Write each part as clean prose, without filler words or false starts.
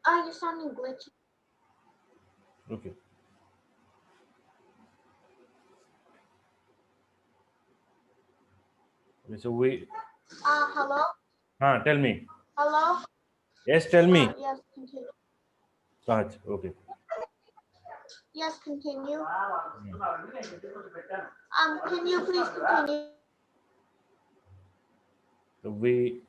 You're sounding glitchy. Okay. Okay, so we. Hello? Tell me. Hello? Yes, tell me. Yes, continue. Okay. Yes, continue. Hmm. Can you please continue? So we.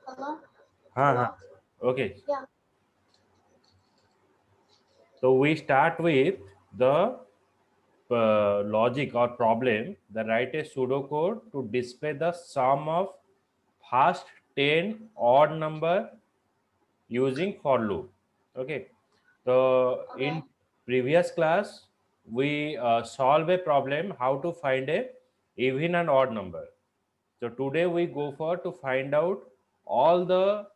Hello? Huh. Hello? Okay. Yeah. So we start with the logic or problem that write a pseudocode to display the sum of first 10 odd number using for loop. Okay. So Okay. in previous class we solve a problem how to find a even and odd number. So today we go for to find out all the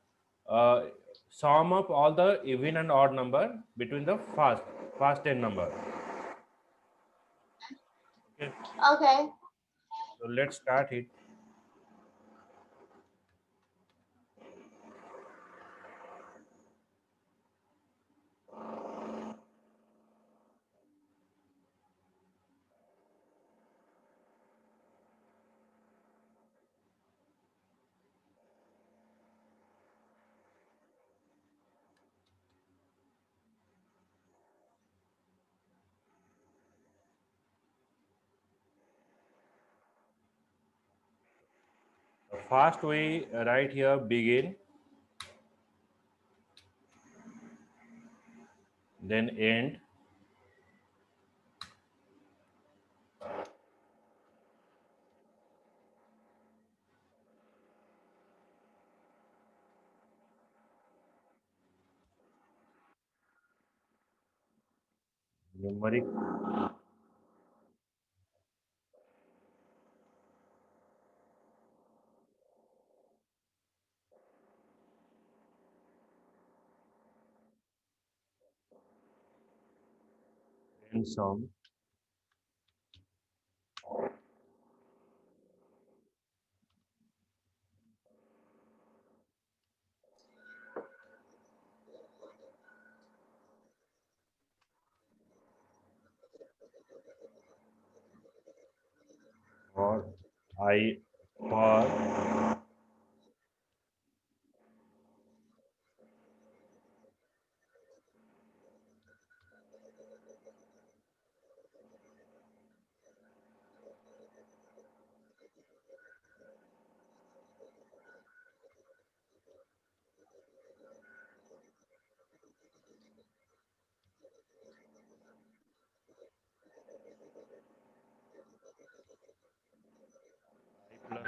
uh, sum of all the even and odd number between the first 10 number. Okay. Okay. So let's start it. First we write here begin, then end, numeric, end sum. Or I for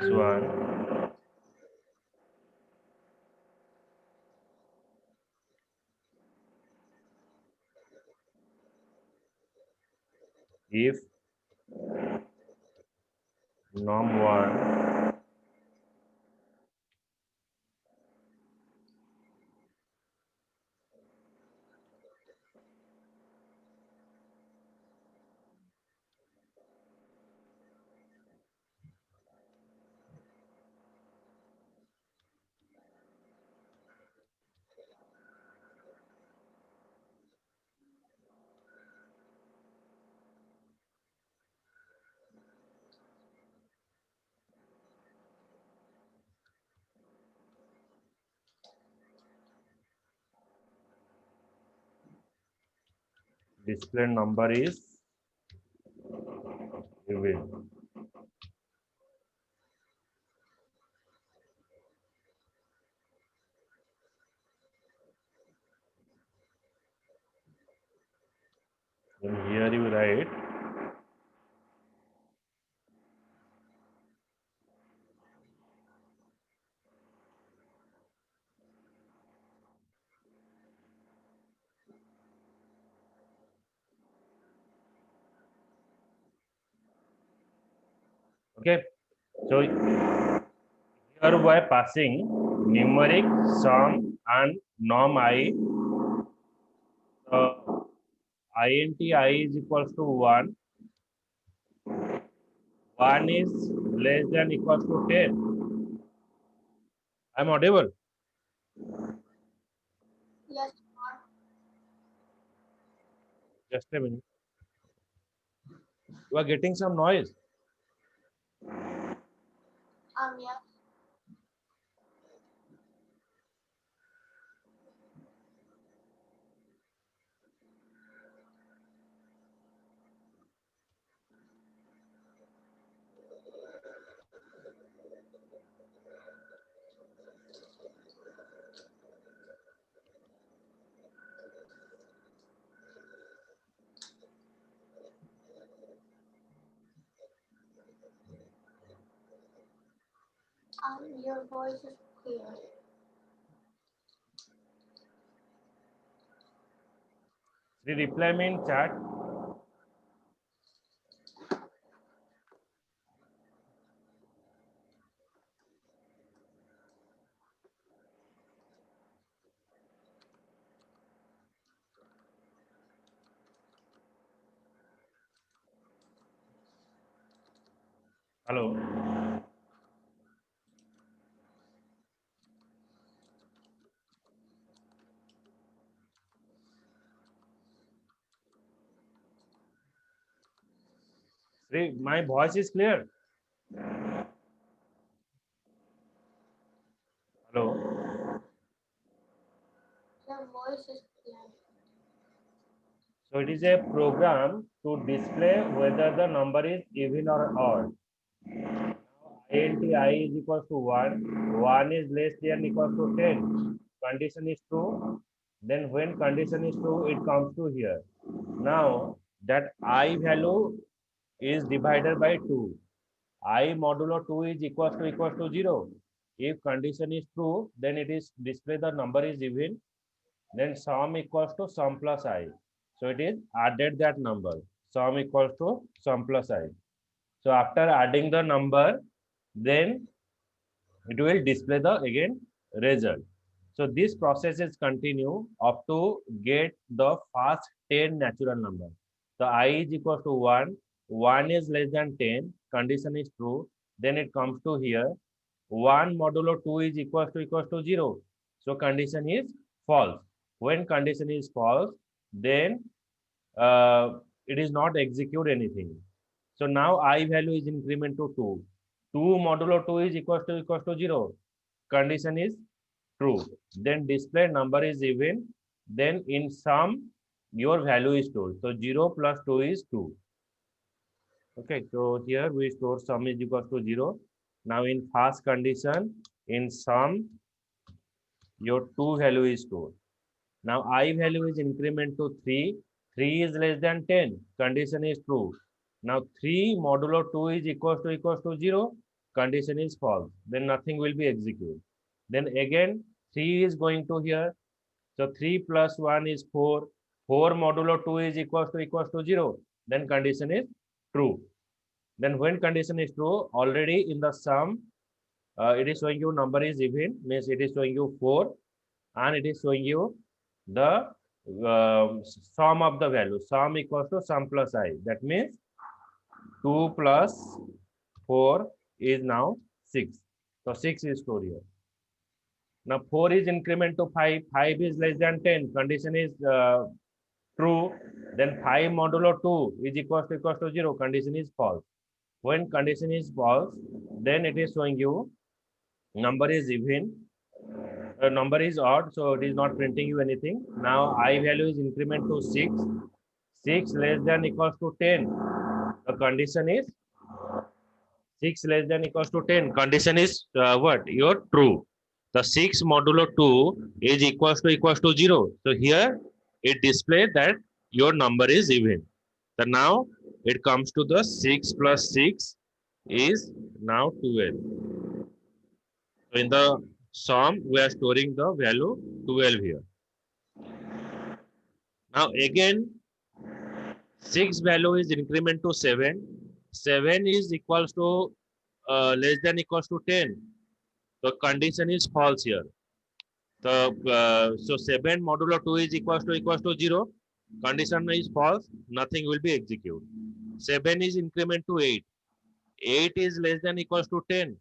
plus 1 if norm1 display number is even. Then here you write okay. So here by passing numeric sum and norm I, int I is equals to 1. 1 is less than equals to 10. I'm audible. Yes, you are. Just a minute. You are getting some noise. Yes. Your voice is clear. The reply me in chat. Hello. My voice is clear. Hello. Your voice is clear. So it is a program to display whether the number is even or odd. int I is equals to 1. 1 is less than equals to 10. Condition is true. Then when condition is true, it comes to here. Now that I value is divided by 2. I modulo 2 is equals to 0. If condition is true, then it is display the number is even. Then sum equals to sum plus I. So it is added that number. Sum equals to sum plus I. So after adding the number, then it will display the again result. So this process is continue up to get the first 10 natural number. So I is equal to 1. 1 is less than 10. Condition is true. Then it comes to here. 1 modulo 2 is equals to 0. So condition is false. When condition is false, then it is not execute anything. So now I value is increment to 2. 2 modulo 2 is equals to 0. Condition is true. Then display number is even. Then in sum, your value is stored. So 0 plus 2 is 2. Okay, so here we store sum is equals to 0. Now in first condition, in sum, your 2 value is stored. Now I value is increment to 3. 3 is less than 10. Condition is true. Now 3 modulo 2 is equals to 0. Condition is false. Then nothing will be executed. Then again 3 is going to here. So 3 plus 1 is 4. 4 modulo 2 is equals to 0. Then condition is true. Then when condition is true, already in the sum, it is showing you number is even, means it is showing you 4, and it is showing you the sum of the value. Sum equals to sum plus I. That means 2 plus 4 is now 6. So 6 is stored here. Now 4 is increment to 5. 5 is less than 10. Condition is true. Then 5 modulo 2 is equals to 0. Condition is false. When condition is false, then it is showing you number is even, number is odd, so it is not printing you anything. Now I value is increment to 6. 6 less than equals to 10. The condition is 6 less than equals to 10. Condition is what? Your true. The 6 modulo 2 is equals to 0. So here it displays that your number is even. So now it comes to the 6 plus 6 is now 12. So in the sum, we are storing the value 12 here. Now again, 6 value is increment to 7. 7 is equals to less than equals to 10. The condition is false here. So 7 modulo 2 is equals to 0. Condition is false, nothing will be executed. 7 is increment to 8. 8 is less than equals to 10.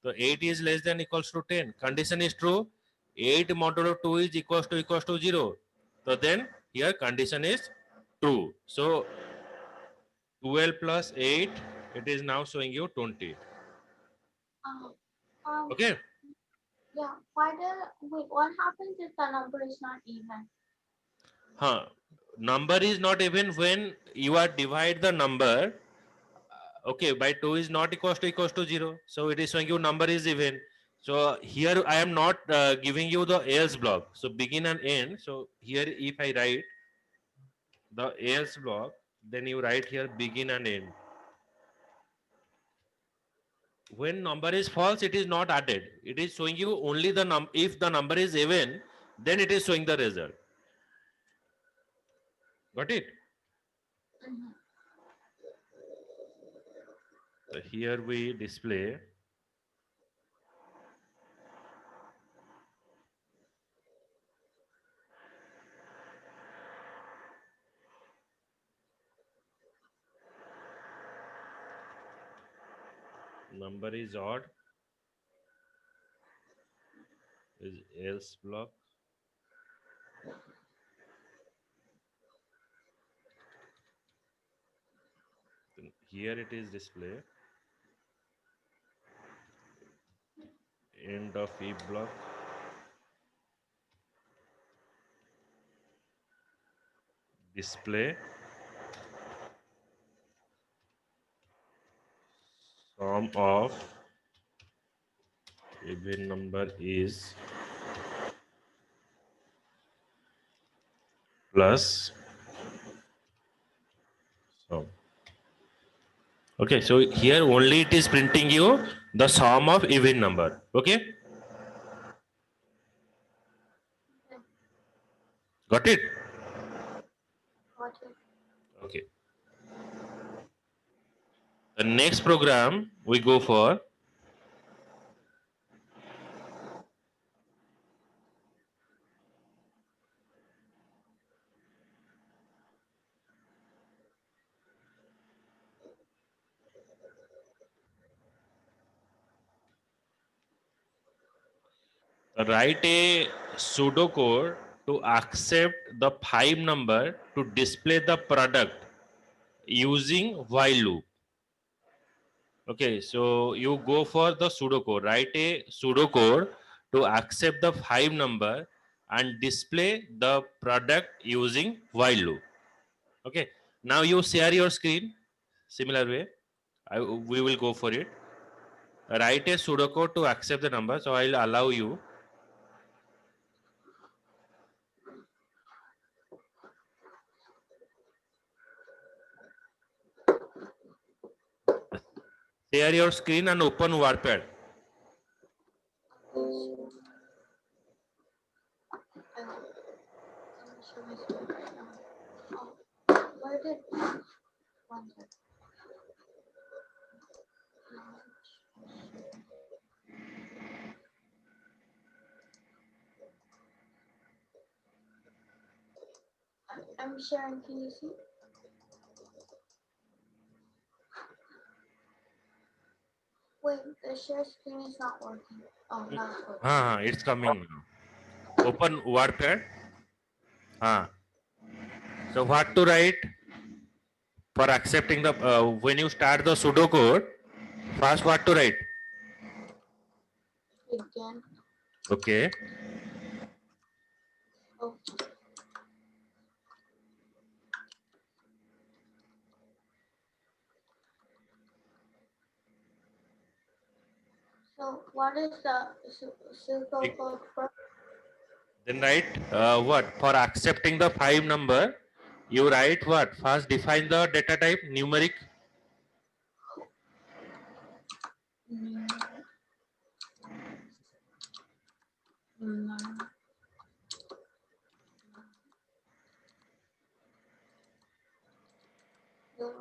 So 8 is less than equals to 10. Condition is true. 8 modulo 2 is equals to 0. So then here condition is true. So 12 plus 8, it is now showing you 20. Um, um, Okay. yeah. Wait, what happens if the number is not even? Huh. Number is not even when you are divide the number. Okay, by 2 is not equals to 0. So it is showing you number is even. So here I am not giving you the else block. So begin and end. So here if I write the else block, then you write here begin and end. When number is false, it is not added. It is showing you only the if the number is even, then it is showing the result. Got it? Mhm. So here we display number is odd, is else block. Then here it is display end of if block. Display sum of even number is plus sum. Okay, so here only it is printing you the sum of even number. Okay, got it? Got it. Okay. The next program we go for write a pseudocode to accept the 5 number to display the product using while loop. Okay, so you go for the pseudocode. Write a pseudocode to accept the 5 number and display the product using while loop. Okay, now you share your screen. Similar way, we will go for it. Write a pseudocode to accept the number. So I'll allow you. Share your screen and open WordPad. Let me show my screen right now. Oh, where did one sec. I'm sharing. Can you see? Wait, the share screen is not working. Oh, now it's working. It's coming now. Open WordPad. So what to write for accepting the when you start the pseudocode? First, what to write? Again. Okay. Oh. So what is the pseudo code for? Then write what for accepting the 5 number. You write what? First, define the data type numeric. So,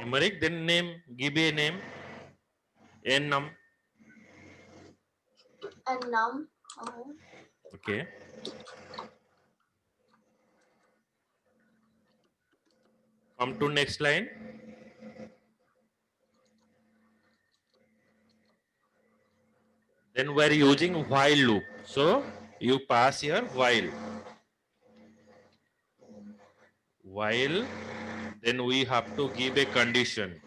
Numeric. Then name. Give a name. Num. and num. Oh. Okay. Come to next line. Then we are using while loop. So you pass here while. While, then we have to give a condition.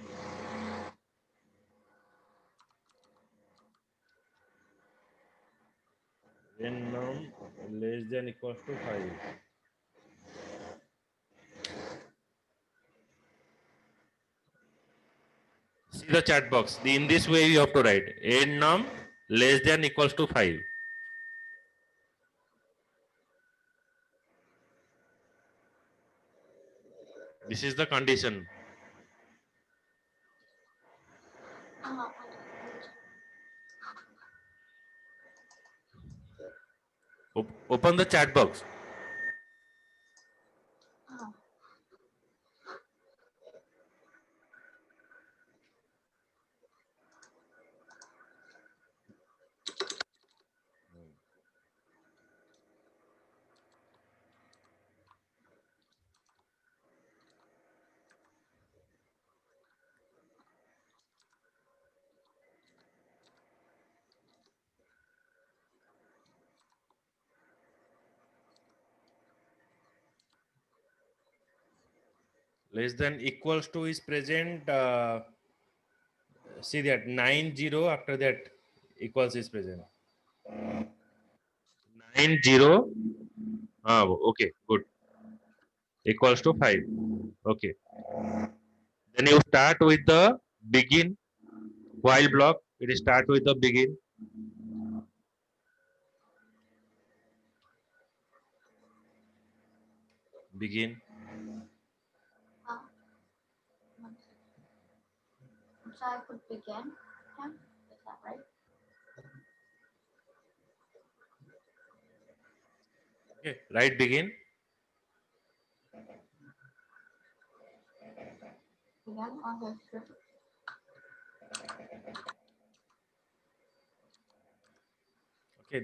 When num less than equals to 5. See the chat box. In this way you have to write n num less than equals to 5. This is the condition. Open the chat box. Less than equals to is present. See that 90 after that equals is present. 90. Okay, good. Equals to 5. Okay. Then you start with the begin while block. It start with the begin. Begin. So I could begin him. Is that right? Okay. Right begin. Begin on the script. Okay.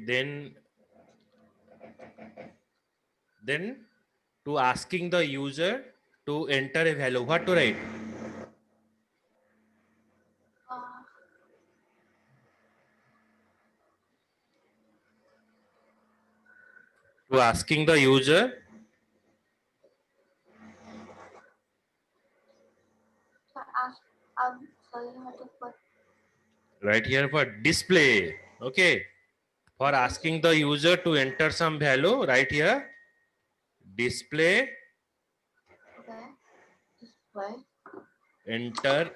Then to asking the user to enter a value. What to write? To asking the user. So you have to put Right here for display. Okay. For asking the user to enter some value, right here. Display. okay. Display. Enter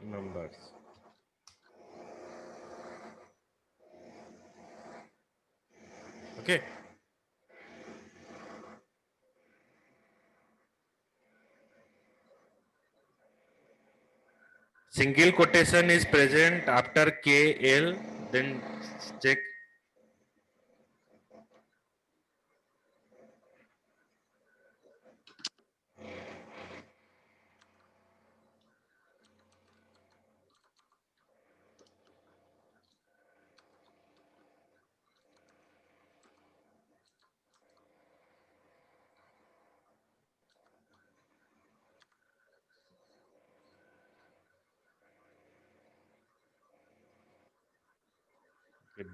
numbers. Okay. Single quotation is present after KL, then check.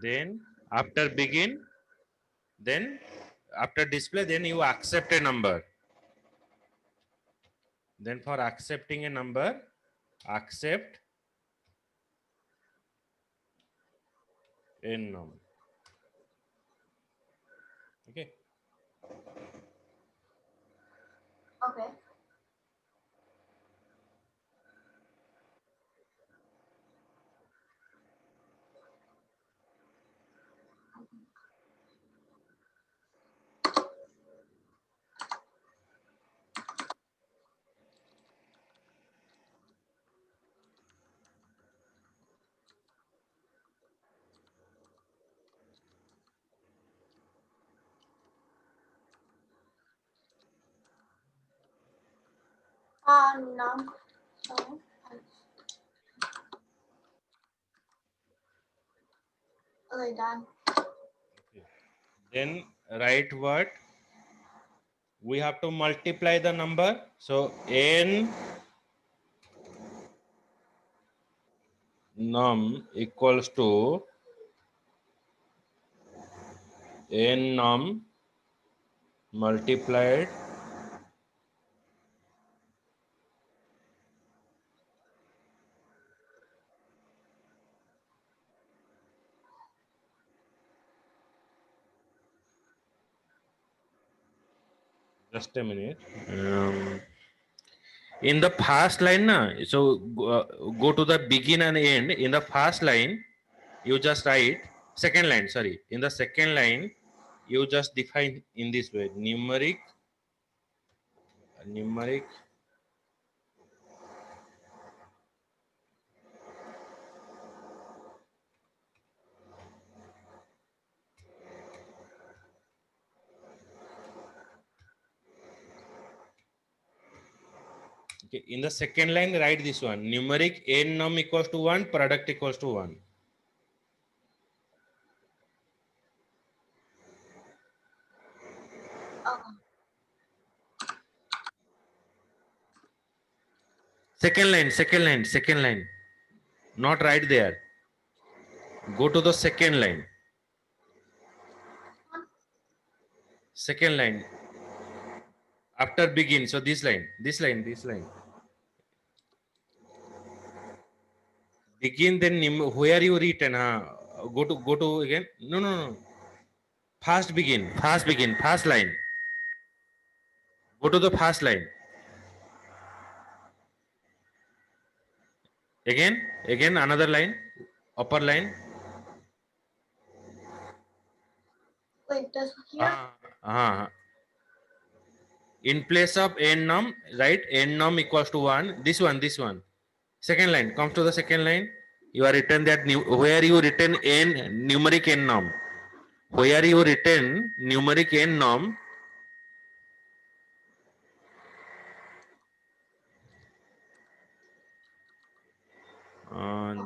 Then after begin, then after display, then you accept a number. Then for accepting a number, accept n num. Okay. Okay. Num. So okay, done. Okay. Then write what? We have to multiply the number. So n num equals to n num multiplied just a minute. In the first line na, so go to the begin and end. In the first line you just write, second line, sorry, in the second line you just define in this way: numeric okay. In the second line write this one: numeric n num equals to 1, product equals to 1. Okay. Second line, not right there. Go to the second line. Second line after begin. So this line. Begin, then where you written? Go to again. No. First begin. First line. Go to the first line. Again another line. Upper line. Wait, this here? In place of n num, right? N num equals to 1. This one. Second line. Comes to the second line. You are written that where you written n numeric n num. Where you written numeric n num.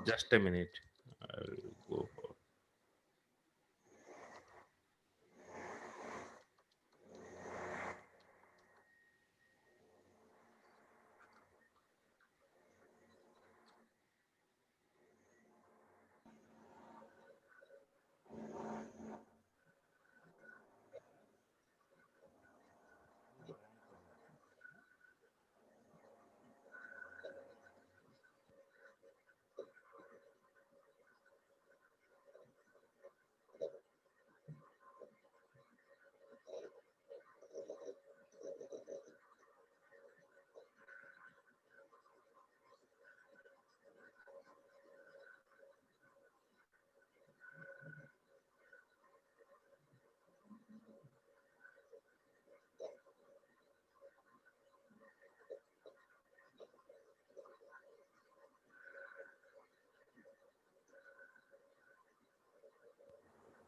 Just a minute. I'll go for.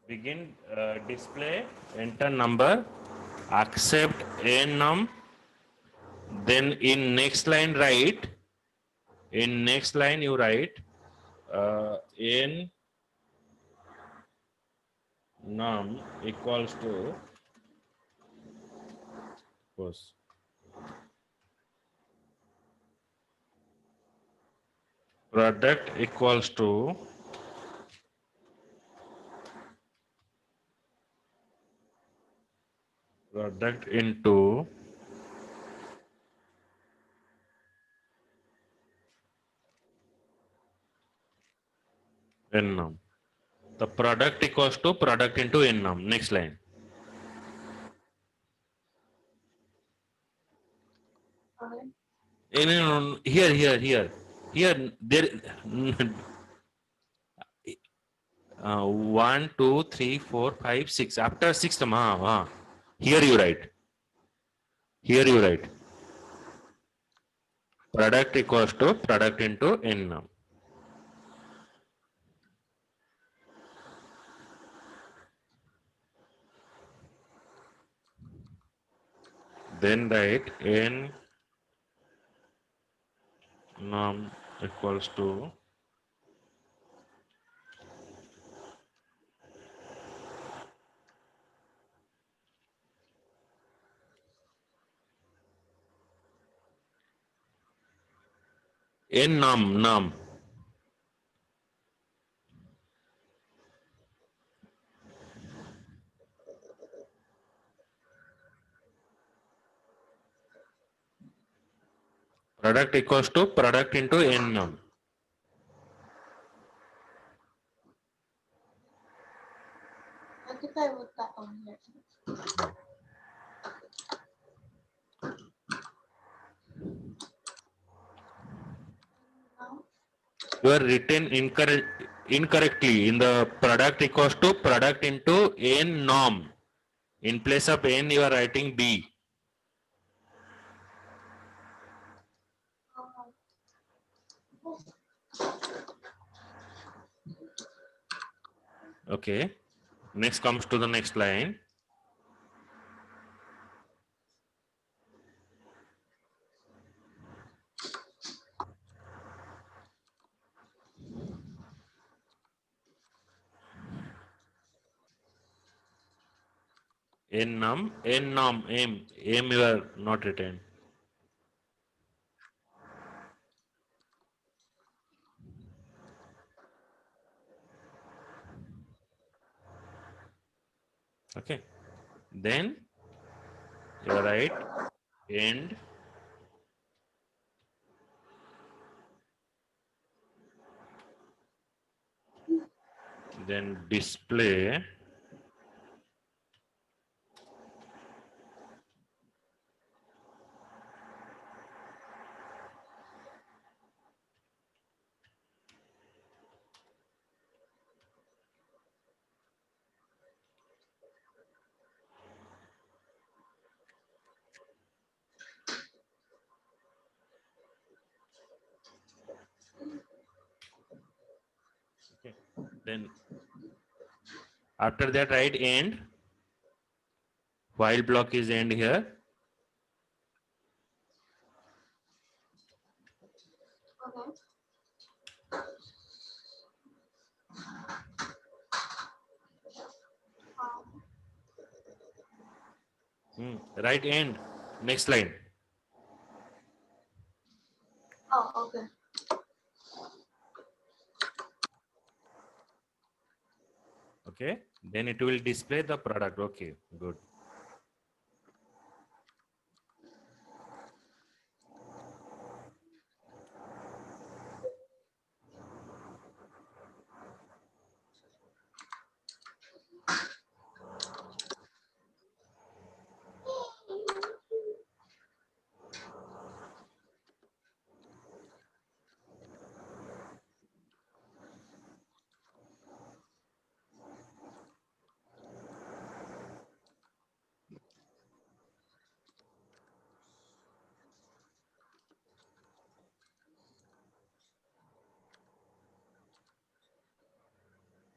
Begin display, enter number, accept n num, then in next line write, you write n num equals to suppose product equals to product into n num. The product equals to product into n num. Next line. Okay. No. Here. There. 1, 2, 3, 4, 5, 6. After 6, here you write. Product equals to product into n num. Then write n num equals to N num. Product equals to product into N num. I think I wrote that on here. No? You are written incorrectly in the product equals to product into N norm. In place of N, you are writing B. Okay. Next comes to the next line. N num, M you are not written. Okay. Then you are right. End. Then display. Okay. Then after that write end. While block is end here. Okay. Right end. Next line. Oh, okay. Okay. Then it will display the product. Okay. Good.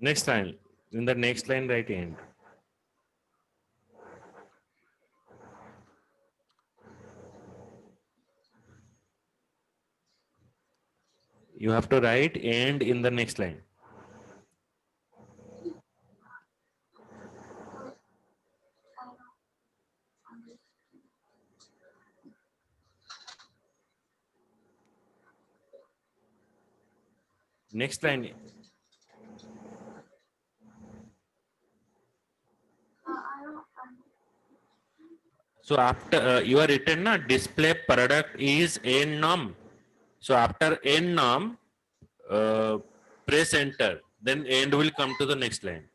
Next line. In the next line, write end. You have to write end in the next line. Next line. I don't. So after you are written na display product is end num. So after end num, press enter. Then end will come to the next line.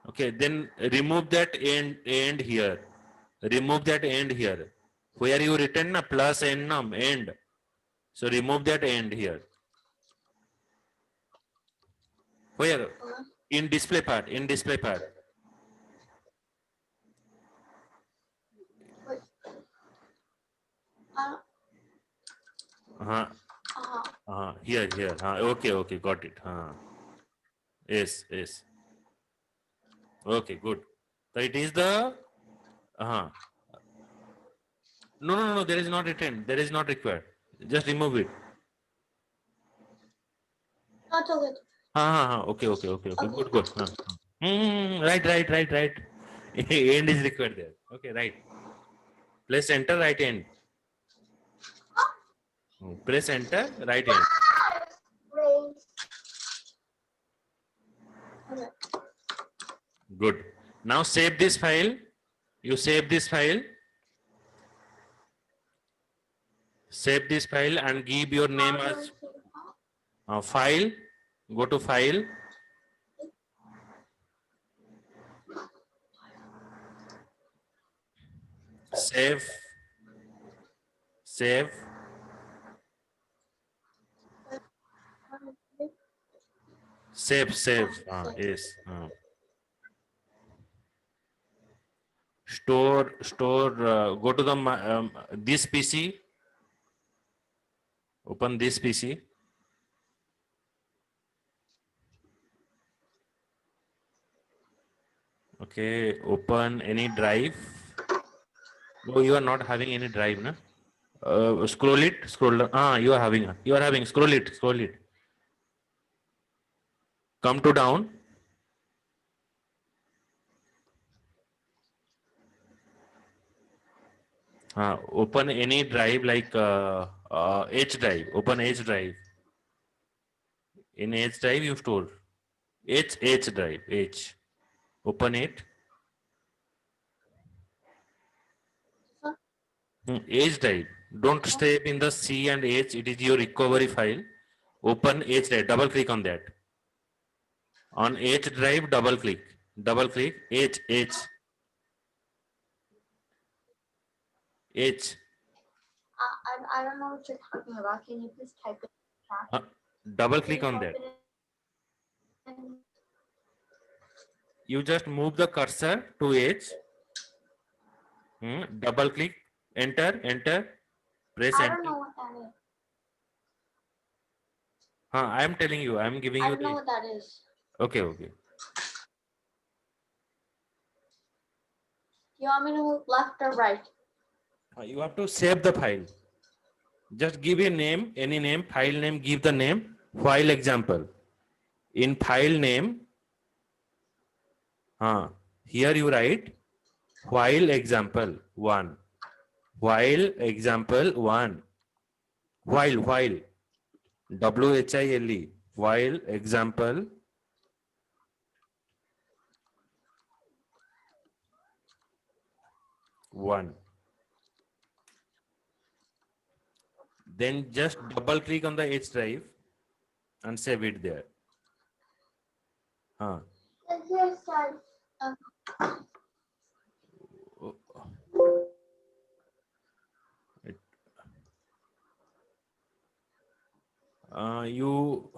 Okay. Then remove that end here. Remove that end here. Where you written na plus end num end. So remove that end here. Where? In display part. In display part. Wait. Here. Okay. Got it. Yes. Okay. Good. So it is the. No. There is not written. There is not required. Just remove it. Not okay. Okay. Good. Right. End is required there. Okay. Right. Press enter right hand. Press enter right hand. Okay. Good. Now save this file. You save this file. Save this file and give your name as file. Go to file. Save. Save. Save. Save. Yes. Store. Store. Go to the this PC. Open this PC. Okay. Open any drive. No, you are not having any drive, na? Scroll it. Scroll down. You are having. You are having. Scroll it. Scroll it. Come to down. Open any drive like H drive. Open H drive. In H drive you store. H drive. H. Open it. H drive. Don't stay in the C and H. It is your recovery file. Open H drive. Double click on that. On H drive, double click. Double click. H. I don't know what you're talking about. Can you please type it in chat? Double click on that. You just move the cursor to H. Double click. Enter. Press I enter. don't know what that is. I am telling you. I am giving you. I don't know what that is. Okay. You want me to move left or right? You have to save the file. Just give a name, any name, file name, give the name, file example. In file name, here you write file example 1. File example 1. While. WHILE. File example 1. Then just double click on the H drive and save it there. Yes, sir. You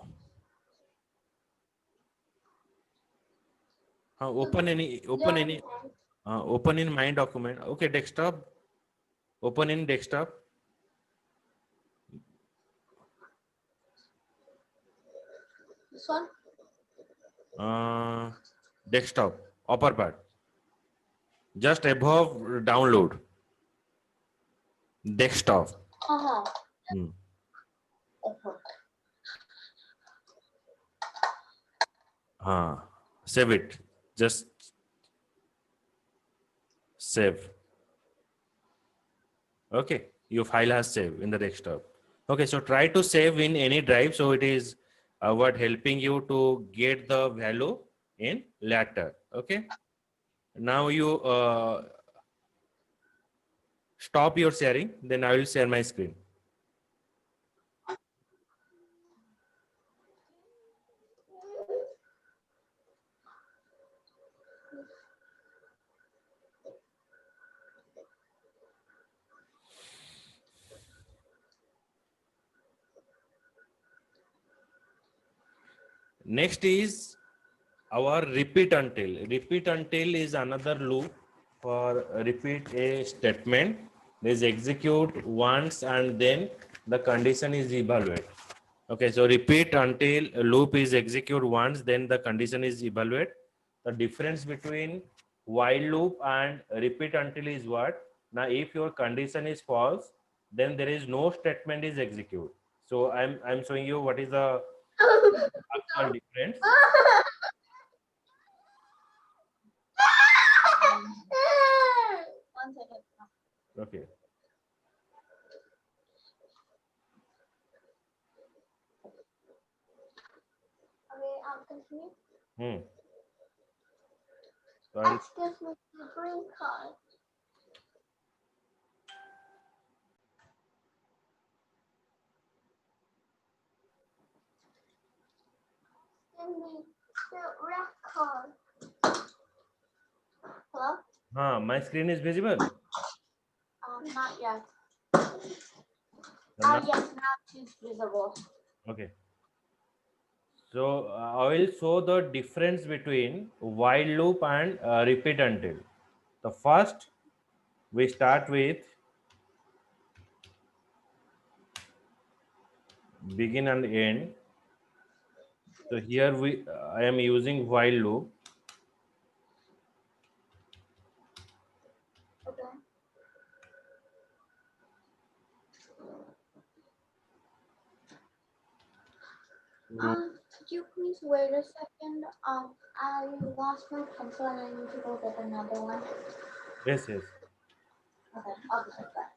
open in my document. Okay, desktop. Open in desktop. This one? Desktop, upper part. Just above download. Desktop. Save it. Just save. Okay, your file has saved in the desktop. Okay, so try to save in any drive. So it is what helping you to get the value in later. Okay. Now you stop your sharing. Then I will share my screen. Next is our repeat until. Repeat until is another loop for repeat a statement. Is execute once and then the condition is evaluate. Okay, so repeat until loop is execute once, then the condition is evaluate. The difference between while loop and repeat until is what? Now, if your condition is false, then there is no statement is execute. So I'm showing you what is the actual difference. One second. Okay. Okay, I'll continue. So I'll, X gives me the green card. Give me the red card. Hello? my screen is visible. Not yet. Now- Yes, now it's visible. Okay. So I will show the difference between while loop and repeat until. The first we start with begin and end. So here I am using while loop. Okay. Could you please wait a second? I lost my pencil and I need to go get another one. Yes. Okay, I'll be right back.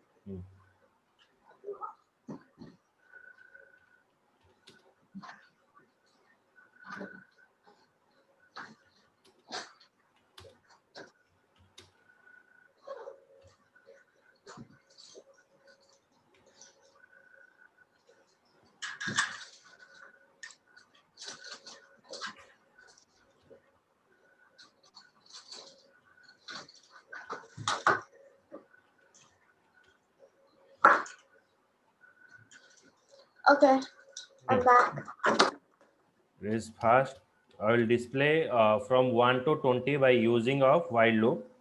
Okay, I'm back. It is fast. I will display from 1 to 20 by using of while loop.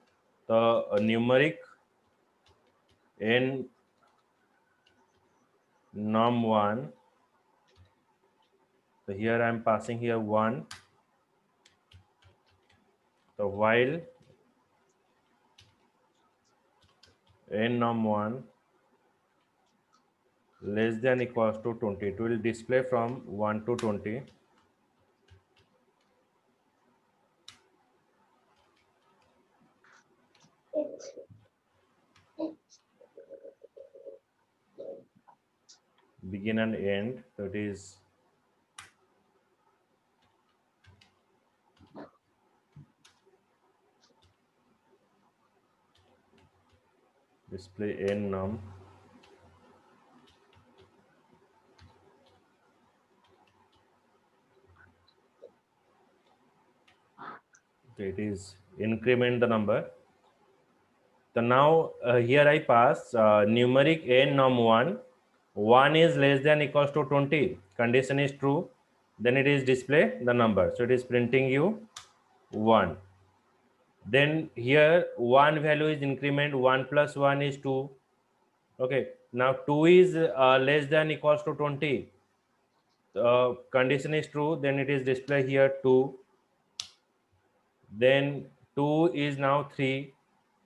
The numeric in num1. So here I am passing here 1. So while in num1 less than equals to 20, it will display from 1 to 20. Begin and end. So it is display in num. So it is increment the number. So now here I pass numeric n num1. 1 is less than equals to 20. Condition is true. Then it is display the number. So it is printing you 1. Then here 1 value is increment. 1 plus 1 is 2. Okay. Now 2 is less than equals to 20. Condition is true. Then it is display here 2. Then 2 is now 3.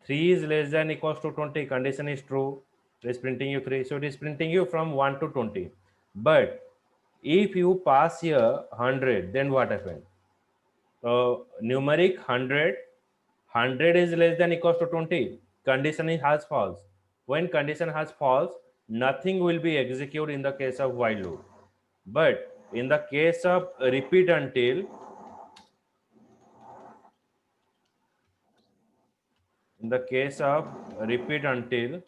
3 is less than equals to 20. Condition is true. It is printing you 3. So it is printing you from 1 to 20. But if you pass here 100, then what happened? Numeric 100. 100 is less than equals to 20. Condition has false. When condition has false, nothing will be executed in the case of while loop. But in the case of repeat until, in the case of repeat until,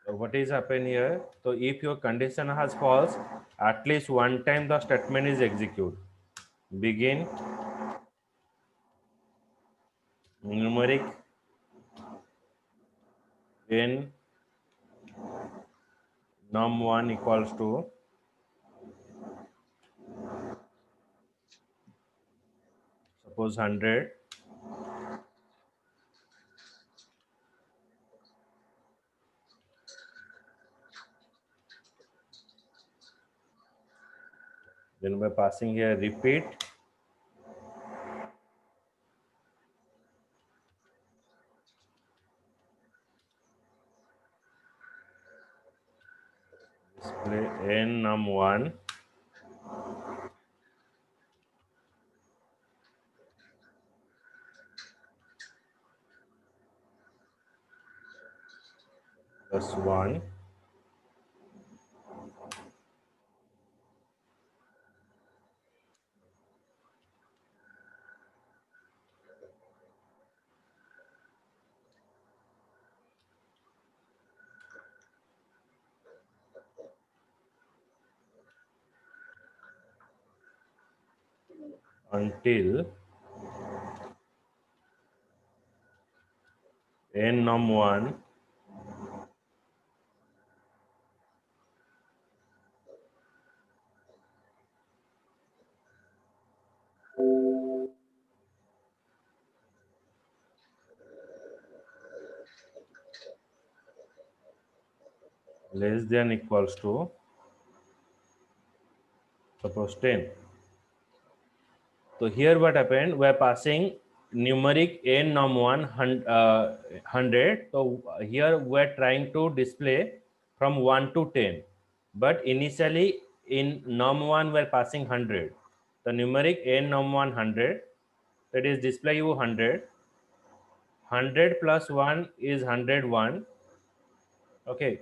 what is happen here? So if your condition has false, at least one time the statement is executed. Begin numeric in num1 equals to suppose 100. Then by passing here repeat, display in num1 plus 1 until n num 1 less than equals to suppose 10. So here what happened, we are passing numeric n num 100. So here we are trying to display from 1 to 10, but initially in num 1 we are passing 100. The numeric n num 100, that is display you 100. 100 plus 1 is 101. Okay,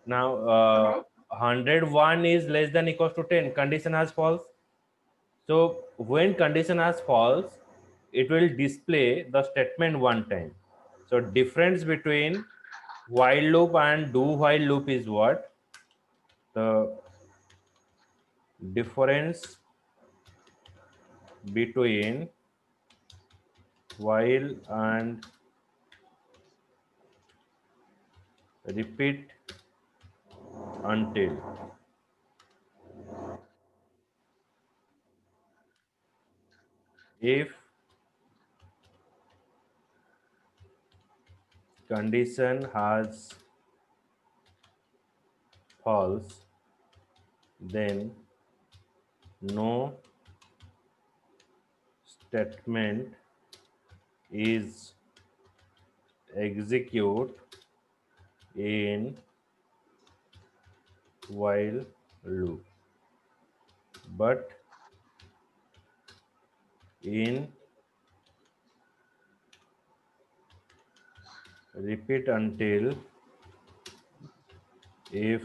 now Okay. 101 is less than equals to 10, condition has false. So when condition has false, it will display the statement one time. So difference between while loop and do while loop is what? The difference between while and repeat until. If condition has false, then no statement is execute in while loop, but in repeat until, if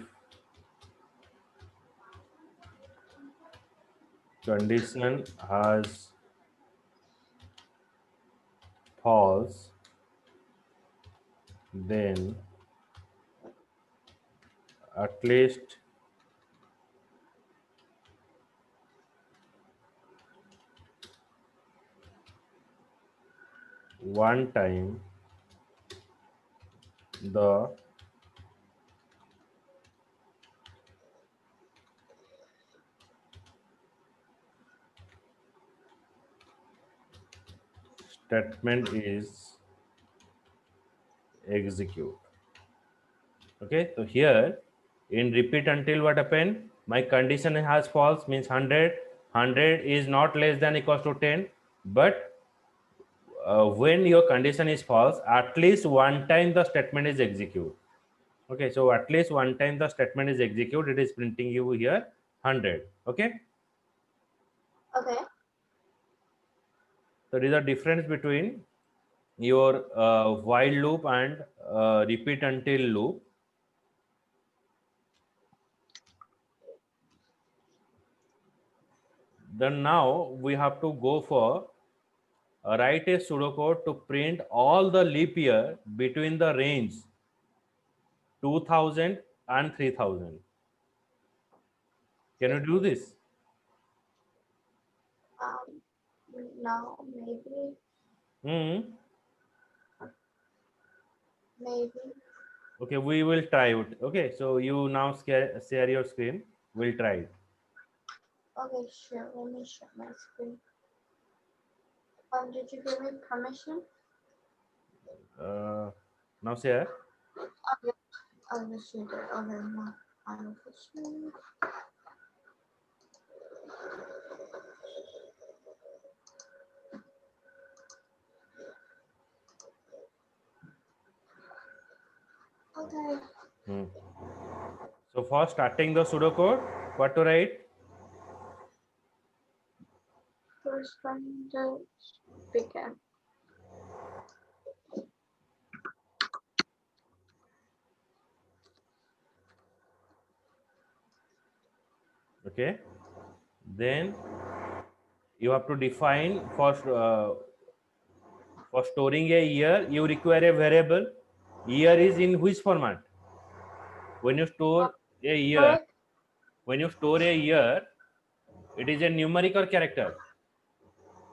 condition has false, then at least one time the statement is execute. Okay, so here in repeat until what happened, my condition has false means 100 is not less than equals to 10, but when your condition is false, at least one time the statement is execute. Okay, so at least one time the statement is execute, it is printing you here 100. Okay, Okay. so there is a difference between your while loop and repeat until loop. Then now we have to go for write a pseudocode to print all the leap year between the range 2000 and 3000. Can you do this? Um, no, maybe, Hmm. maybe. Okay, we will try it. Okay, so you now share your screen. We'll try it. Okay, sure. Let me share my screen. Did you give me permission? Now share. Okay. Oh, yes, you did. Okay, now I will share. Okay. Hmm. So for starting the pseudocode, what to write? First one to begin. Okay, then you have to define for storing a year you require a variable. Year is in which format? When you store a year, Numeric. when you store a year, it is a numeric or character?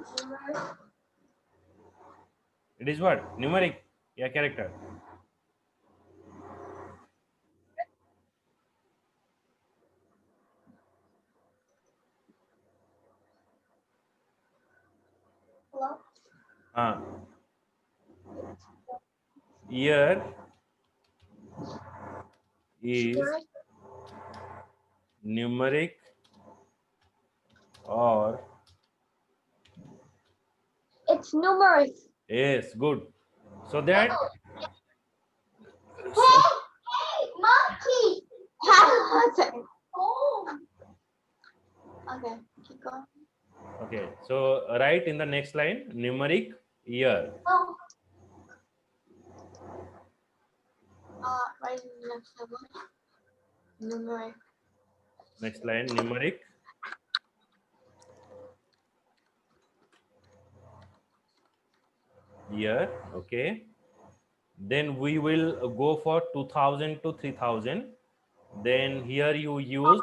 Numeric. It is what? Numeric, yeah, character. Hello. Uh, year is Numeric. numeric or It's numeric. yes, good. So that Hey, monkey! Oh. Okay, keep going. okay. So write in the next line numeric year. Oh. Right in the next level. Numeric. Next line numeric year. Okay. Then we will go for 2000 to 3000. Then here you use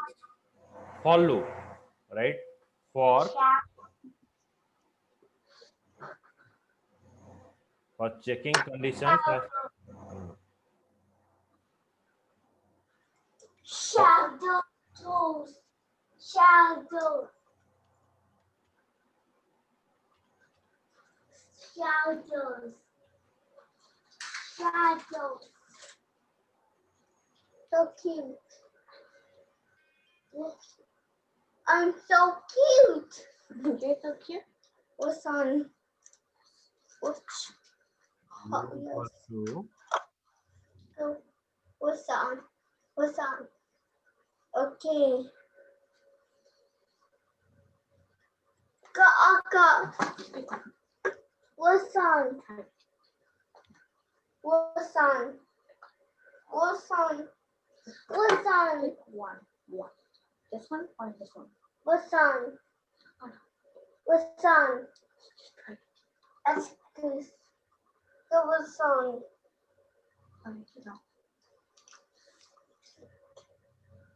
for loop, right? For checking conditions. Shadows. Shadows. Shadows. Shadows. So cute. I'm so cute. You're so cute. What's on? What's to what's on? What's on? Okay. Go. What's on? What's on? What's on? What's on? One. This one or this one? What's on? What's on? That's this. So what's on?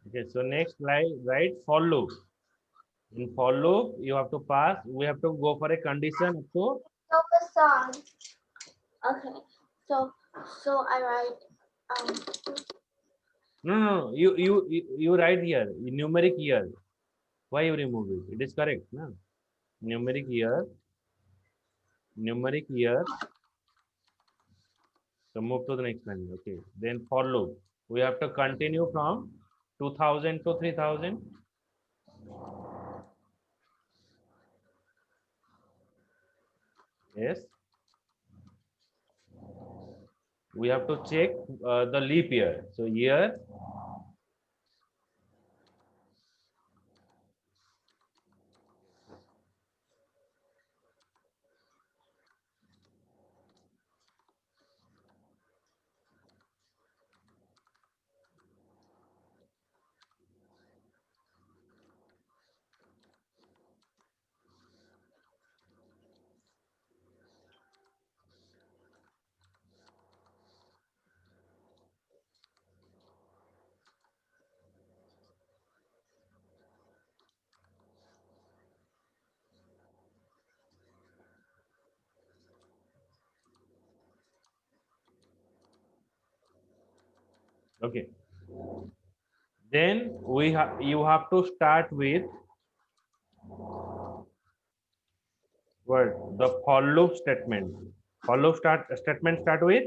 okay. So next line, right? For loop. In for loop, you have to pass. We have to go for a condition. So So what's on? Okay. So I write no. You write here numeric year. Why you remove it? It is correct, no? Numeric year. Numeric year. So move to the next line. Okay. Then for loop. We have to continue from 2000 to 3000. Yes. We have to check the leap year. So year. Okay. Then you have to start with what? The for loop statement. For loop statement start with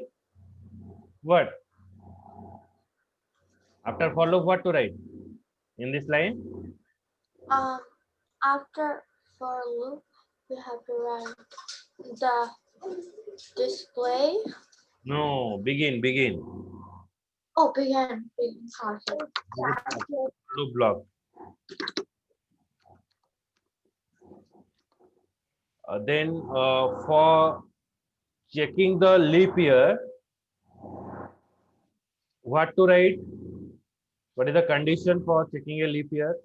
what? After for loop, what to write? In this line? after for loop we have to write the display. No, begin. Oh, begin. Sorry. Loop block. Then for checking the leap year, what to write? What is the condition for checking a leap year?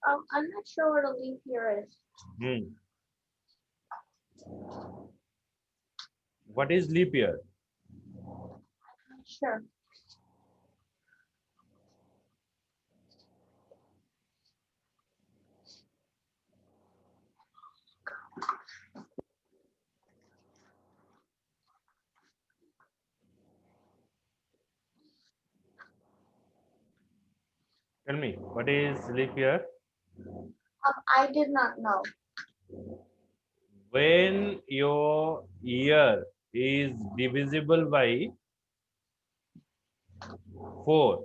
I'm not sure what a leap year is. What is leap year? I'm not sure. Tell me, what is leap year? I did not know. When your year is divisible by 4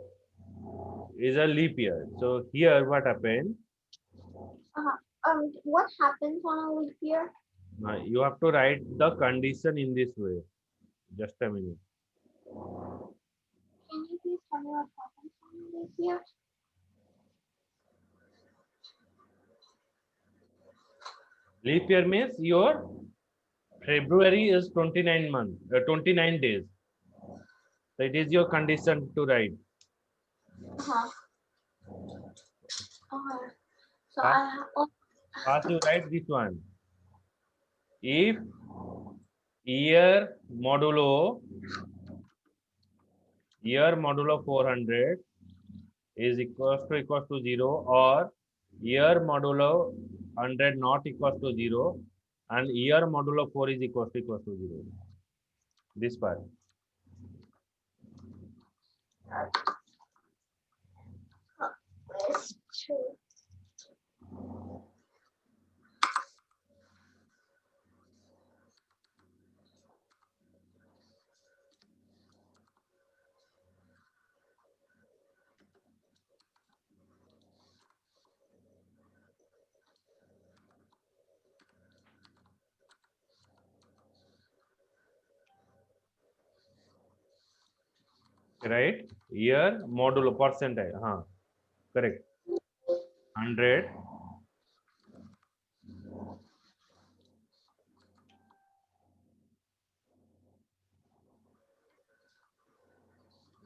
is a leap year. So here what happened? What happens on a leap year? You have to write the condition in this way. Just a minute. Can you please tell me what happens on a leap year? Leap year means your February is 29 month, 29 days. So it is your condition to write. Uh-huh. Okay. So First, I have. first you write this one. If year modulo 400 is equals to 0, or year modulo 100 not equals to 0, and year modulo 4 is equals to 0. This part. It's true. Right? Year modulo percentage. Correct. 100.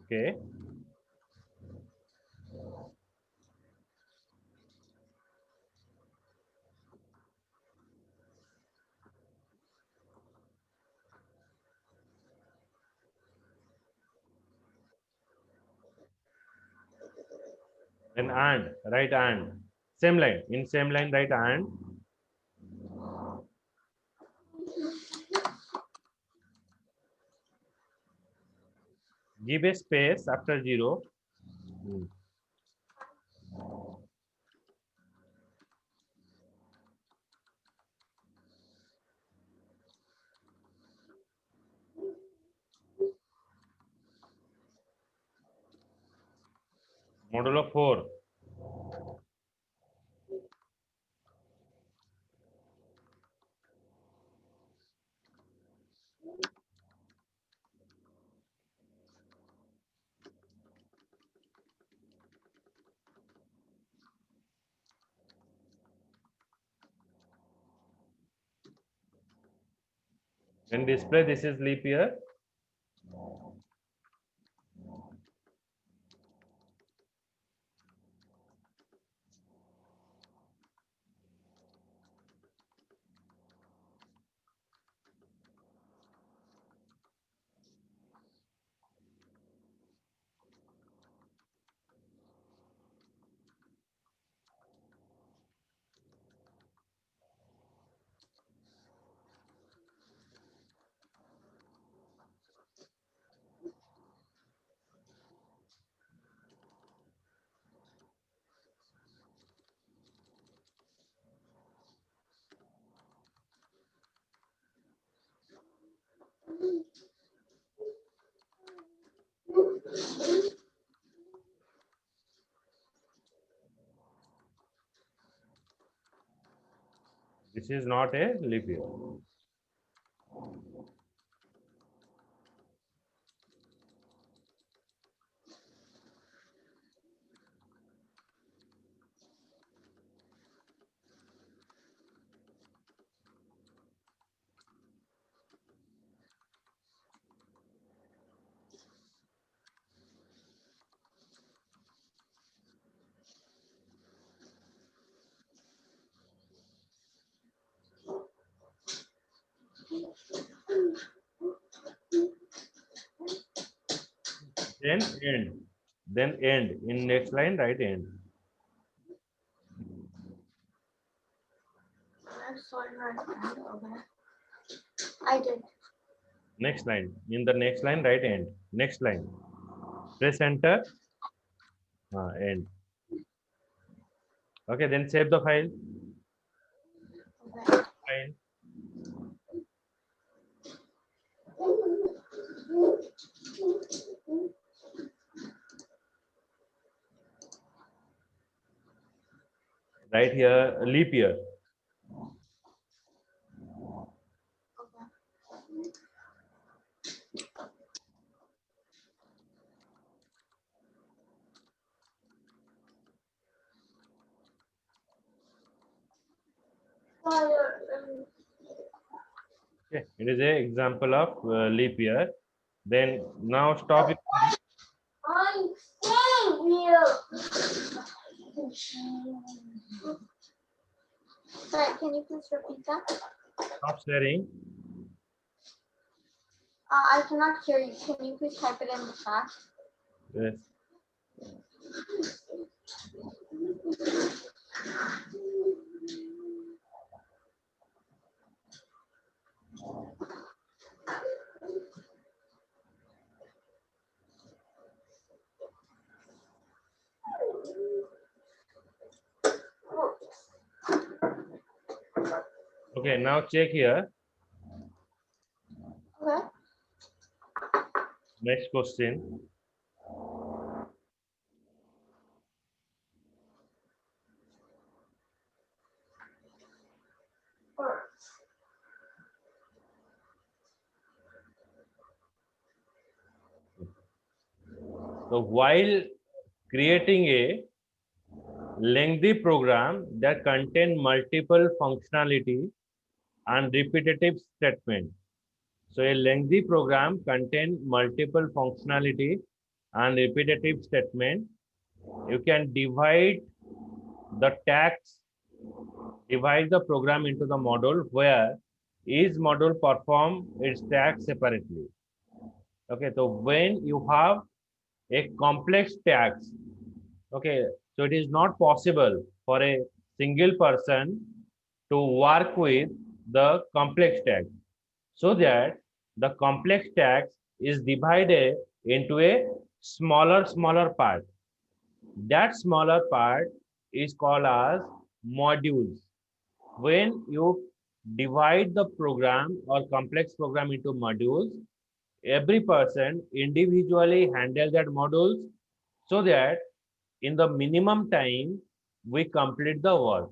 Okay. Then and, right? And same line. In same line, right? And give a space after 0. Modulo 4. Then display this is leap year. This is not a leap year. Then end. Then end. In next line, write end. Okay. I did. Next line. In the next line, write end. Next line. Press enter. End. Okay, then save the file. Okay. File. Right here, leap year. Okay, it is a example of leap year. Then now stop. I'm staying here. Sorry, can you please repeat that? Stop sharing. I cannot hear you. Can you please type it in the chat? Yes. Okay, now check here. Okay. Next question. So while creating a lengthy program that contain multiple functionality and repetitive statement. So a lengthy program contain multiple functionality and repetitive statement. You can divide the task, divide the program into the module where each module perform its task separately. Okay, so when you have a complex task, okay, so it is not possible for a single person to work with the complex task, so that the complex task is divided into a smaller part. That smaller part is called as modules. When you divide the program or complex program into modules, every person individually handle that modules, so that in the minimum time we complete the work.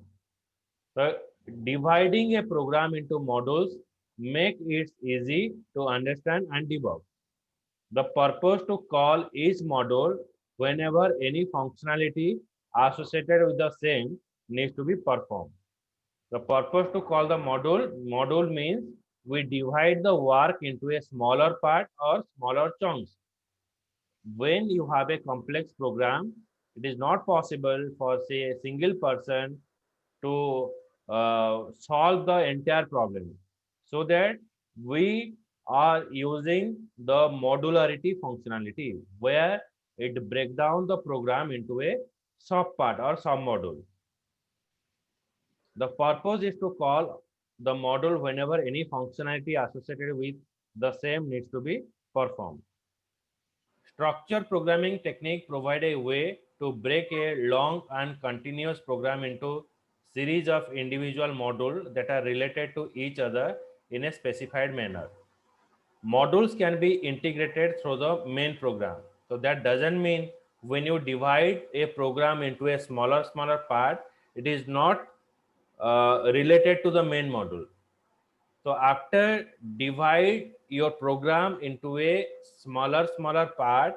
So dividing a program into modules make it easy to understand and debug. The purpose to call each module whenever any functionality associated with the same needs to be performed. The purpose to call the module means we divide the work into a smaller part or smaller chunks. When you have a complex program, it is not possible for, say, a single person to solve the entire problem. So that we are using the modularity functionality, where it break down the program into a sub part or sub module. The purpose is to call the module whenever any functionality associated with the same needs to be performed. Structured programming technique provide a way to break a long and continuous program into series of individual modules that are related to each other in a specified manner. Modules can be integrated through the main program. So that doesn't mean when you divide a program into a smaller part, it is not related to the main module. So after divide your program into a smaller part,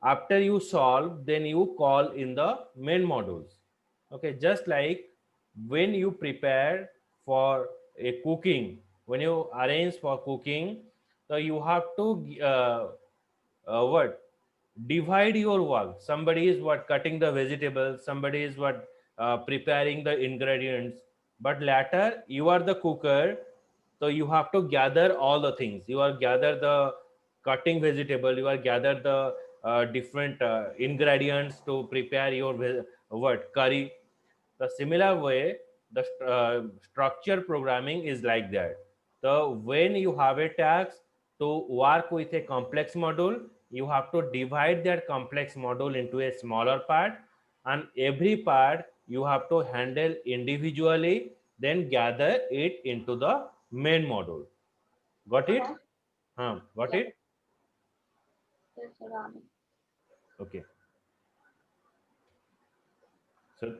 after you solve, then you call in the main modules. Okay, just like when you prepare for a cooking, when you arrange for cooking, so you have to what divide your work. Somebody is what cutting the vegetables, somebody is what preparing the ingredients, but later you are the cooker. So you have to gather all the things. You are gather the cutting vegetable. You are gather the different ingredients to prepare your what curry. The similar way, the structure programming is like that. So when you have a task to work with a complex module, you have to divide that complex module into a smaller part, and every part you have to handle individually, then gather it into the main module. Got it? Okay. Got Yes. it? Yes, I got it. Okay. So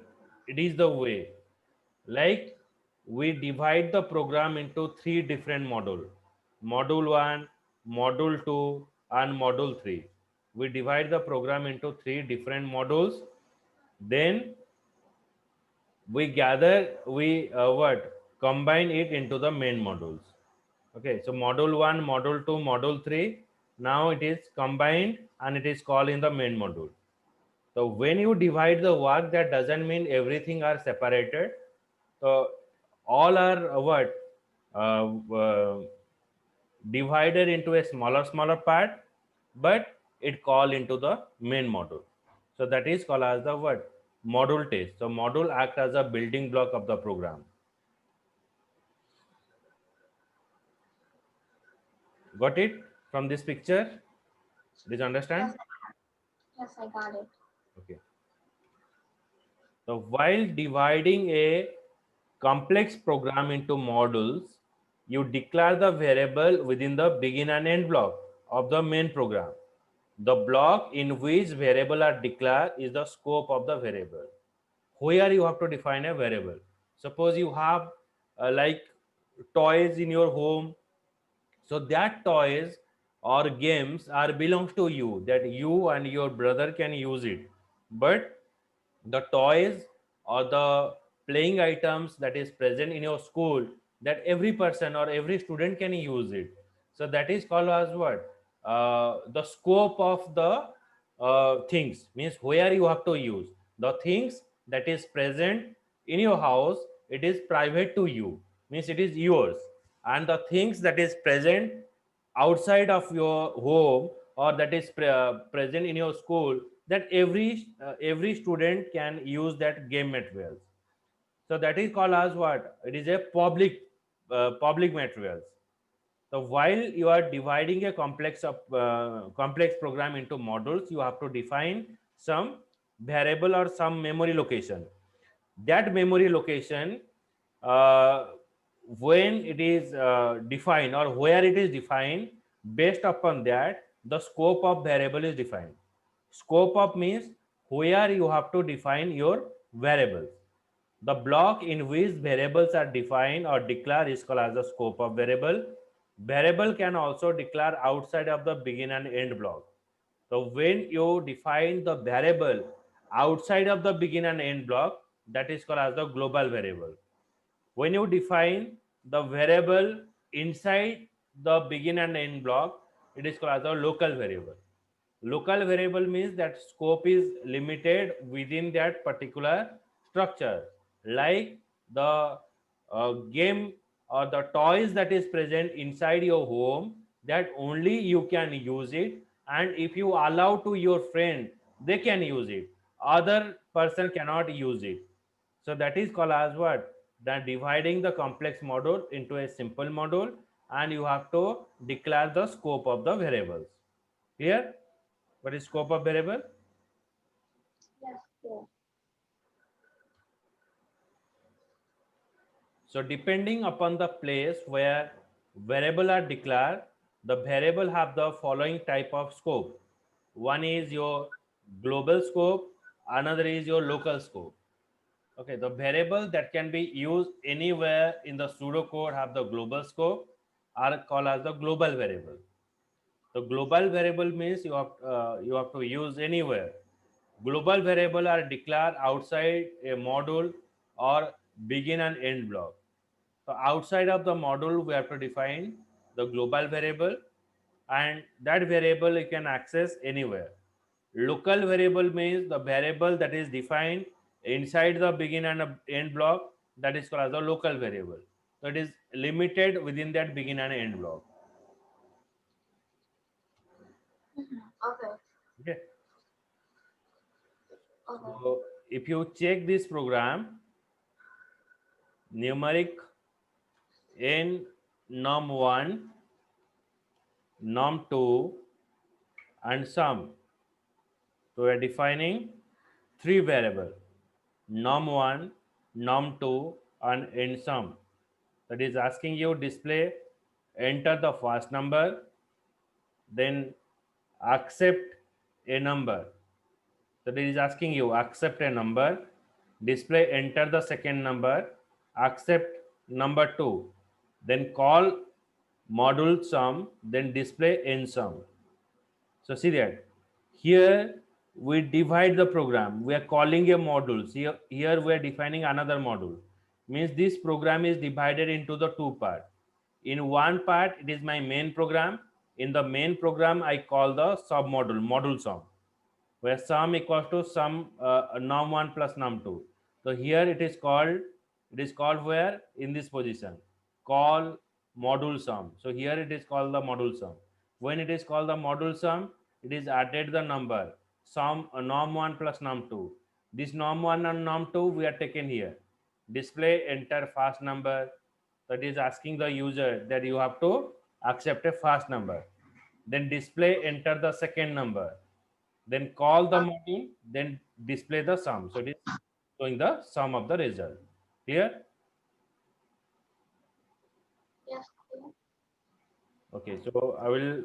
it is the way. Like we divide the program into three different module: module 1, module 2, and module 3. We divide the program into three different modules. Then we what combine it into the main modules. Okay, so module 1, module 2, module 3, now it is combined and it is called in the main module. So when you divide the work, that doesn't mean everything are separated. So all are uh, uh, divided into a smaller part, but it call into the main module. So that is called as the what module test. So module act as a building block of the program. Got it from this picture? Did you Yes, understand? yes, I got it. Okay. So while dividing a complex program into modules, you declare the variable within the begin and end block of the main program. The block in which variable are declared is the scope of the variable. Where you have to define a variable. Suppose you have like toys in your home, so that toys or games are belongs to you, that you and your brother can use it. But the toys or the playing items that is present in your school, that every person or every student can use it. So that is called as what the scope of the things, means where you have to use the things that is present in your house. It is private to you, means it is yours. And the things that is present outside of your home, or that is present in your school, that every student can use that game materials. So that is called as what it is a public materials. So while you are dividing a complex program into modules, you have to define some variable or some memory location. That memory location, uh, when it is defined or where it is defined, based upon that the scope of variable is defined. Scope of means where you have to define your variables. The block in which variables are defined or declared is called as the scope of variable. Variable can also declare outside of the begin and end block. So when you define the variable outside of the begin and end block, that is called as the global variable. When you define the variable inside the begin and end block, it is called as a local variable. Local variable means that scope is limited within that particular structure, like the game or the toys that is present inside your home, that only you can use it, and if you allow to your friend, they can use it, other person cannot use it. So that is called as what, that dividing the complex module into a simple module, and you have to declare the scope of the variables. Here, what is scope of variable? Yes, yes. So depending upon the place where variable are declared, the variable have the following type of scope. One is your global scope, another is your local scope. Okay, the variable that can be used anywhere in the pseudocode have the global scope, are called as the global variable. The global variable means you have to use anywhere. Global variable are declared outside a module or begin and end block. So outside of the module, we have to define the global variable, and that variable you can access anywhere. Local variable means the variable that is defined inside the begin and end block, that is called as a local variable. So it is limited within that begin and end block. Okay. Okay. Okay. So if you check this program, numeric in num1, num2, and sum. So we are defining three variable num1, num2, and in sum. That is asking you display enter the first number, then accept a number. So it is asking you accept a number, display enter the second number, accept number 2, then call module sum, then display in sum. So see that here we divide the program. We are calling a module. See here we are defining another module. Means this program is divided into the two part. In one part it is my main program. In the main program I call the sub module module sum, where sum equals to sum num1 plus num2. So here it is called where in this position call module sum. So here it is called the module sum. When it is called the module sum, it is added the number sum num1 plus num2. This num1 and num2 we are taken here. Display enter fast number. That is asking the user that you have to accept a fast number. Then display enter the second number, then call the module, then display the sum. So it is showing the sum of the result. Clear? Yes. Okay. Okay, so I will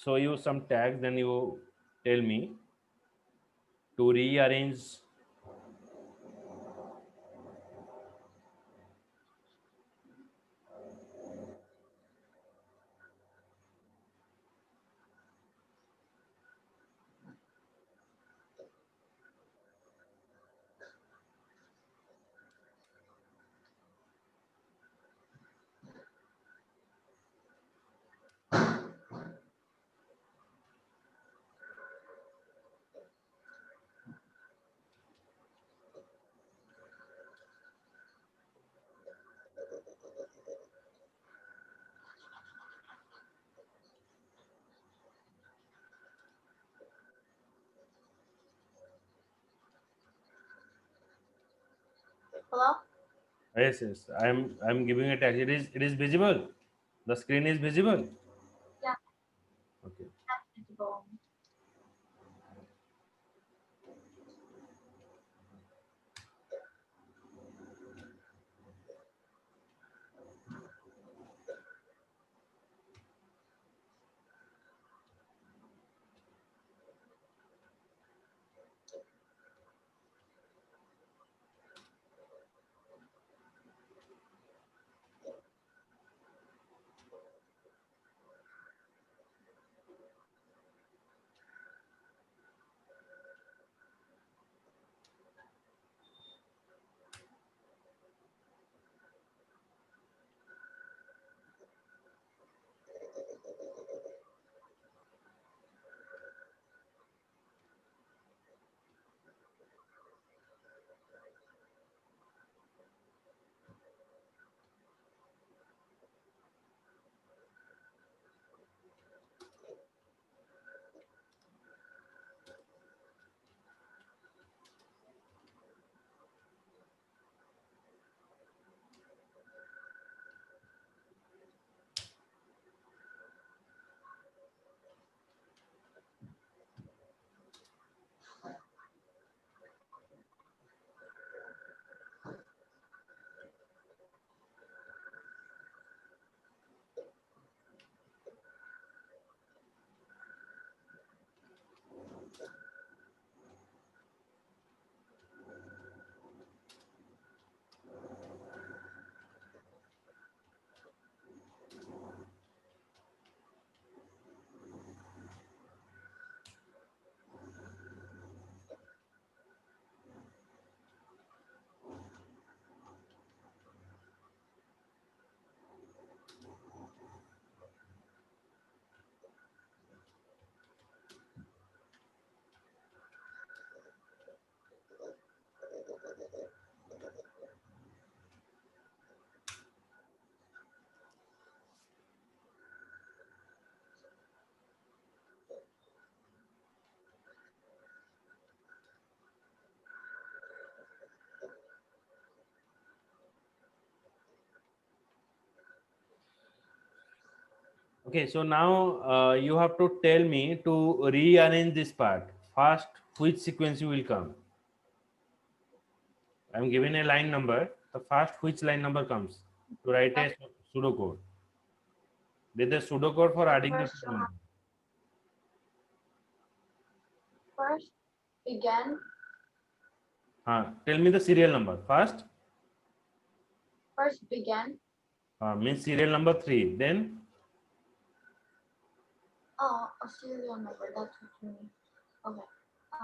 show you some tags, then you tell me to rearrange. Hello? Yes, yes. I'm giving a tag. It is visible. The screen is visible. Yeah. Okay. Visible. Okay, so now you have to tell me to rearrange this part. First, which sequence you will come? I'm given a line number. The first, which line number comes? To write a pseudocode. There's a pseudocode for adding the First, two you have numbers. first begin. Tell me the serial number. First First begin. means serial number 3. Then Oh, a serial number. That's what you mean. Okay.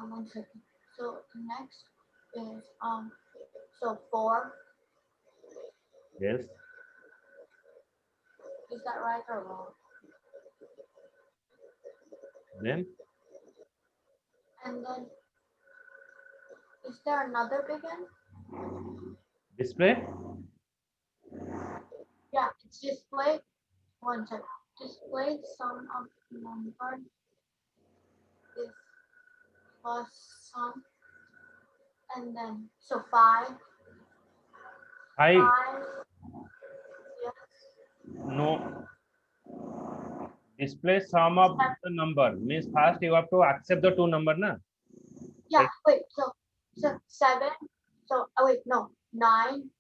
1 second. So next is So 4. yes. Is that right or wrong? Then And then is there another begin? display. Yeah, it's display. 1 second. Display sum of number is plus sum, and then so 5. 5. 5. Yes. No. Display sum of the number means first you have to accept the two number, na? Yeah. Wait. So 7. So wait. No. 9.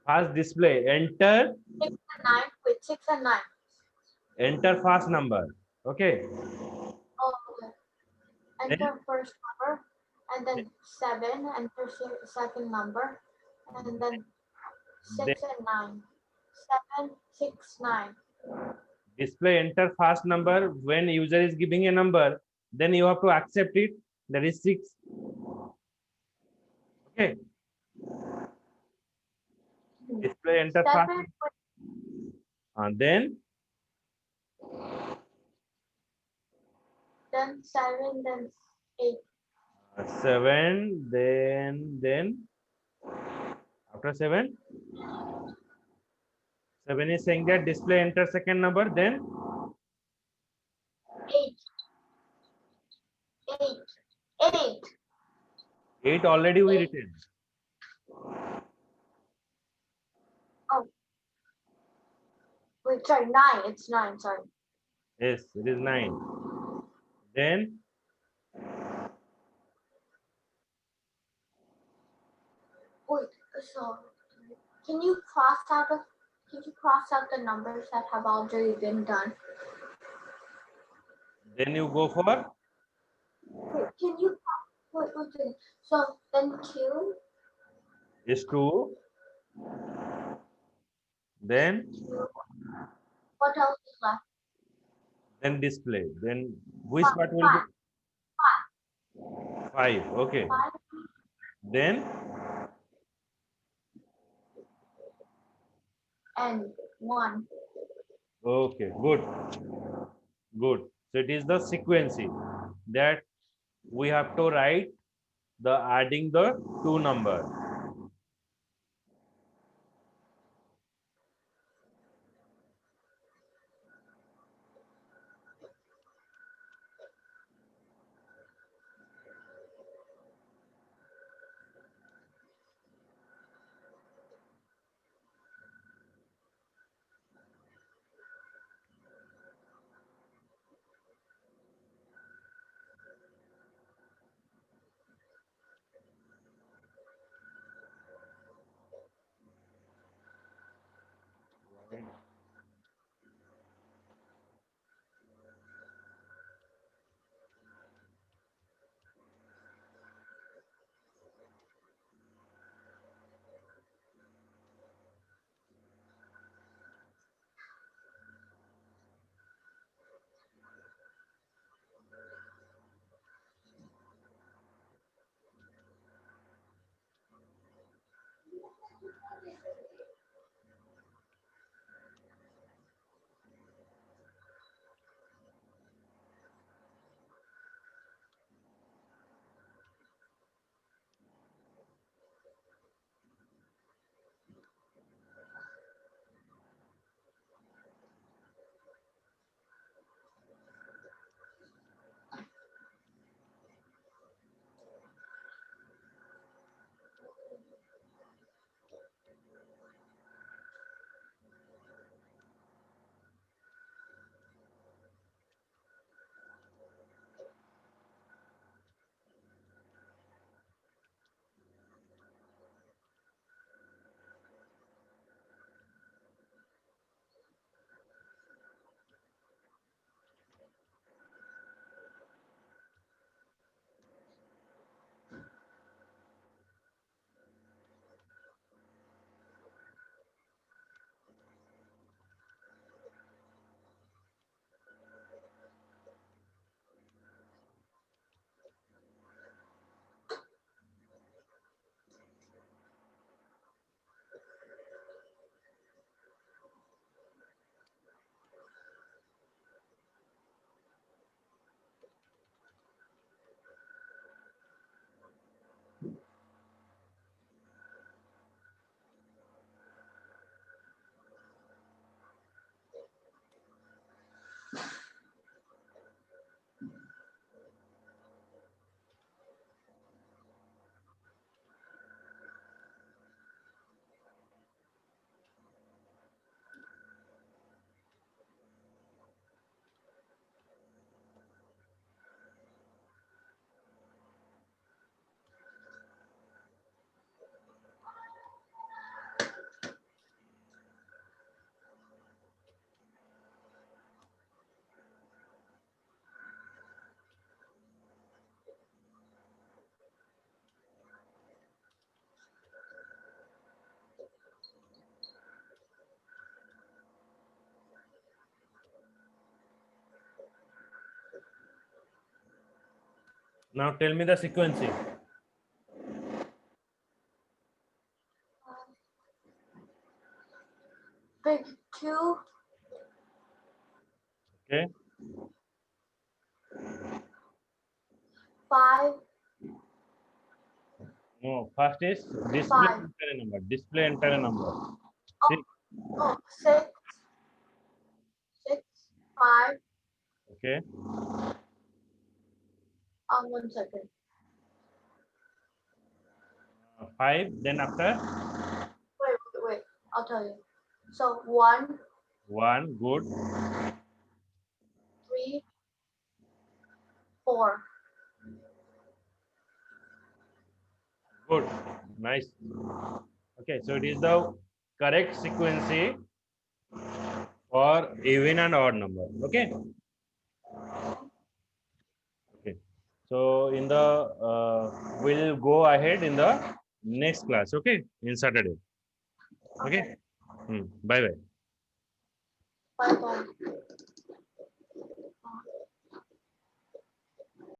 First display. Enter 6 and 9. Wait. 6 and 9. first number. Okay. Oh, okay. Then Enter first number, and then 7. Enter second number, and then then 6 and 9. 7, 6, 9. display enter first number. When user is giving a number, then you have to accept it. That is 6. Okay. Display enter first. 7. Then Then 7. Then 8. 7. Then after 7. 7 is saying that display enter second number. Then 8. 8. 8. 8 already we 8. written. Oh, wait, sorry, 9. It's 9, sorry. Yes, it is 9. Then Wait, so can you cross out the numbers that have already been done? you go for Wait, can you wait. So then 2, is 2. Then 2. What else is left? display. Then which part will be 5. 5? Okay. 5 Then and 1. okay, good. Good. So it is the sequencing that we have to write the adding the two number. Now tell me the sequencing. Big Q, Okay. 5, No, first is display Five. entire number. Display entire number. See? oh, 6, 6, 5, Okay. 1 second. 5. Then after Wait, I'll tell you. So 1, 1. Good. 3, 4. Good. Nice. Okay. So it is the correct sequence for even and odd number. Okay. Okay. So in the we'll go ahead in the next class. Okay. In Saturday. Okay. Bye bye. Bye bye.